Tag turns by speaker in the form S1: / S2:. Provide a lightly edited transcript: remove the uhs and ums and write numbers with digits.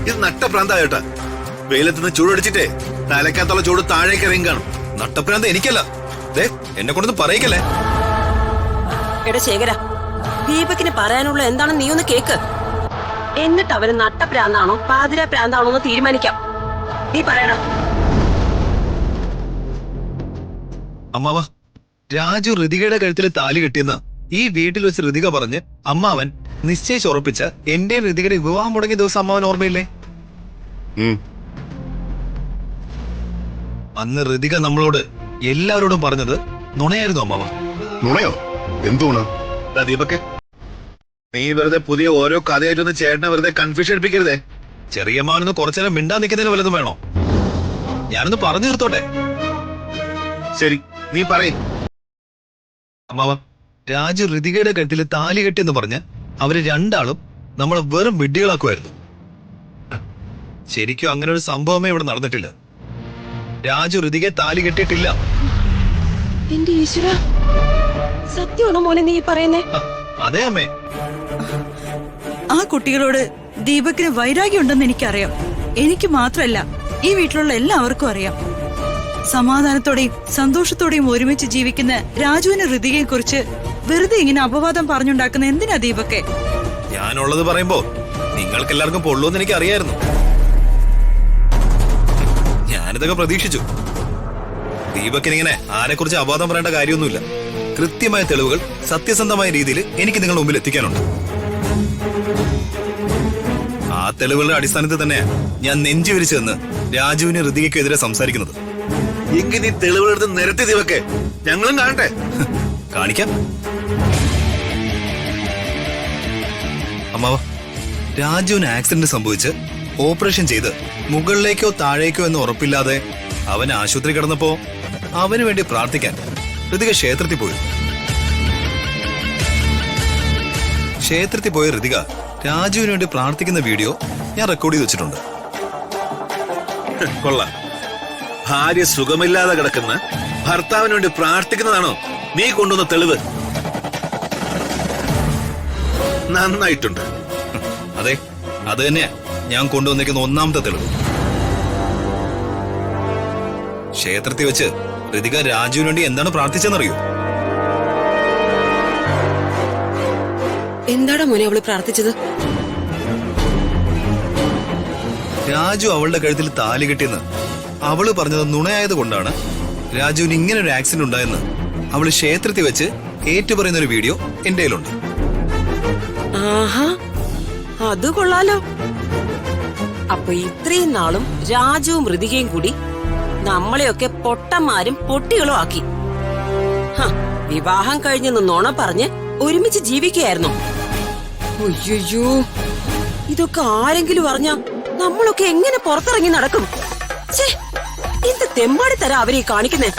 S1: ഇത് നട്ടപ്രാന്തായോട്ടാ. വെയിലത്തുനിന്ന് ചൂടടിച്ചിട്ടേ തലക്കകത്തുള്ള ചൂട് താഴേക്ക് ഇറങ്ങി കാണും. നട്ടപ്രാന്ത എനിക്കല്ല. എന്നെ കൊണ്ടൊന്നും പറയിക്കല്ലേ.
S2: എടാ ശേഖര, ദീപകിന് പറയാനുള്ള എന്താണെന്ന് നീ ഒന്ന് കേക്ക്. എന്നിട്ട് അവന് നട്ടപ്രാന്താണോ പാതിര പ്രാന്താണോ എന്ന് തീരുമാനിക്കാം. നീ പറയണം.
S1: അമ്മാവ, രാജു ഋതികയുടെ കഴുത്തിൽ താലി കെട്ടിയെന്ന് ഈ വീട്ടിൽ വെച്ച് ഋതിക പറഞ്ഞ് അമ്മാവൻ നിശ്ചയിച്ചുറപ്പിച്ച എന്റെ ഋതികയുടെ വിവാഹം മുടങ്ങിയ ദിവസം അമ്മാവൻ ഓർമ്മയില്ലേ? അന്ന് ഋതിക നമ്മളോട് എല്ലാവരോടും പറഞ്ഞത് നുണയായിരുന്നു അമ്മാവ.
S3: നുണയോ? എന്തുണ?
S1: ദീപക്കെ, നീ വെറുതെ പുതിയ ഓരോ കഥയായിട്ടൊന്ന് ചേട്ടനെ വെറുതെ കൺഫ്യൂഷൻ എടുപ്പിക്കരുതേ. ചെറിയ മാനൊന്ന് കുറച്ചേരം മിണ്ടാ നിൽക്കുന്നതിന് വല്ലതും വേണോ? ഞാനൊന്ന് പറഞ്ഞു തീർത്തോട്ടെ. ശരി, നീ പറയും. അമ്മാവ, രാജു ഋതികയുടെ കഴുത്തിൽ താലി കെട്ടിയെന്ന് പറഞ്ഞ് അവര് രണ്ടാളും നമ്മളെ വെറും വിഡ്ഢികളാക്കുമായിരുന്നു. ശരിക്കും അങ്ങനെ ഒരു സംഭവമേ ഇവിടെ നടന്നിട്ടില്ല. രാജു ഋതികയെ താലി കെട്ടിയിട്ടില്ല.
S2: എന്റെ ഈശ്വര, സത്യമാണോ മോനെ നീ പറയുന്നേ?
S1: അതെ അമ്മേ.
S4: ആ കുട്ടികളോട് ദീപകിന് വൈരാഗ്യം ഉണ്ടെന്ന് എനിക്കറിയാം. എനിക്ക് മാത്രല്ല, ഈ വീട്ടിലുള്ള എല്ലാവർക്കും അറിയാം. സമാധാനത്തോടെയും സന്തോഷത്തോടെയും ഒരുമിച്ച് ജീവിക്കുന്ന രാജുവിന് ഋതികയെ കുറിച്ച് വെറുതെ ഇങ്ങനെ അപവാദം പറഞ്ഞുണ്ടാക്കുന്ന എന്തിനാ ദീപക്കെ?
S1: ഞാനുള്ളത് പറയുമ്പോ നിങ്ങൾക്ക് എല്ലാവർക്കും പൊള്ളൂന്ന് എനിക്ക് അറിയായിരുന്നു. ഞാനിതൊക്കെ പ്രതീക്ഷിച്ചു. ദീപക്കിനിങ്ങനെ ആരെക്കുറിച്ച് അപവാദം പറയേണ്ട കാര്യമൊന്നുമില്ല. കൃത്യമായ തെളിവുകൾ സത്യസന്ധമായ രീതിയിൽ എനിക്ക് നിങ്ങളുടെ മുമ്പിൽ എത്തിക്കാനുണ്ട്. ആ തെളിവുകളുടെ അടിസ്ഥാനത്തിൽ തന്നെ ഞാൻ നെഞ്ചു വിരിച്ചു നിന്ന് രാജുവിന് ഋതികയ്ക്കെതിരെ സംസാരിക്കുന്നത്. എങ്കിൽ നീ തെളിവുകളെടുത്ത് നിരത്തി ദീപക്കെ, ഞങ്ങളും കാണട്ടെ. കാണിക്കാം. അമ്മാവ, രാജുവിന് ആക്സിഡന്റ് സംഭവിച്ച് ഓപ്പറേഷൻ ചെയ്ത് മുകളിലേക്കോ താഴേക്കോ എന്ന് ഉറപ്പില്ലാതെ അവൻ ആശുപത്രി കിടന്നപ്പോ അവന് വേണ്ടി പ്രാർത്ഥിക്കാൻ ഋതിക ക്ഷേത്രത്തിൽ പോയി. ക്ഷേത്രത്തിൽ പോയ ഋതിക രാജുവിന് വേണ്ടി പ്രാർത്ഥിക്കുന്ന വീഡിയോ ഞാൻ റെക്കോർഡ് ചെയ്ത് വെച്ചിട്ടുണ്ട്. കൊള്ളാം. ഭാര്യ സുഖമില്ലാതെ കിടക്കുന്ന ഭർത്താവിന് വേണ്ടി പ്രാർത്ഥിക്കുന്നതാണോ നീ കൊണ്ടുവന്ന തെളിവ്? നന്നായിട്ടുണ്ട്. അതെ, അത് തന്നെയാ ഞാൻ കൊണ്ടുവന്നിരിക്കുന്ന ഒന്നാമത്തെ തെളിവ്. ക്ഷേത്രത്തിൽ വെച്ച് ഋതിക രാജുവിന് വേണ്ടി എന്താണ് പ്രാർത്ഥിച്ചെന്നറിയോ?
S2: എന്താടാ മോനെ അവള് പ്രാർത്ഥിച്ചത്?
S1: രാജു അവളുടെ കഴുത്തിൽ താലി കെട്ടിയെന്ന് അവള് പറഞ്ഞത് നുണയായത് കൊണ്ടാണ് രാജുവിന് ഇങ്ങനെ ഒരു ആക്സിഡന്റ് ഉണ്ടായെന്ന് അവള് ക്ഷേത്രത്തിൽ വെച്ച് ഏറ്റുപറയുന്ന ഒരു വീഡിയോ എന്റെ കയ്യിലുണ്ട്.
S2: ആഹാ, അത് കൊള്ളാലോ. അപ്പൊ ഇത്രയും നാളും രാജുവും ഋതികയും കൂടി നമ്മളെയൊക്കെ പൊട്ടന്മാരും പൊട്ടികളും ആക്കി. വിവാഹം കഴിഞ്ഞെന്ന് നുണ പറഞ്ഞ് ഒരുമിച്ച് ജീവിക്കുകയായിരുന്നു. അയ്യോ, ഇതൊക്കെ ആരെങ്കിലും അറിഞ്ഞാ നമ്മളൊക്കെ എങ്ങനെ പുറത്തിറങ്ങി നടക്കും? എന്ത് തെമ്മാടി തരാ അവരെ കാണിക്കുന്നേ.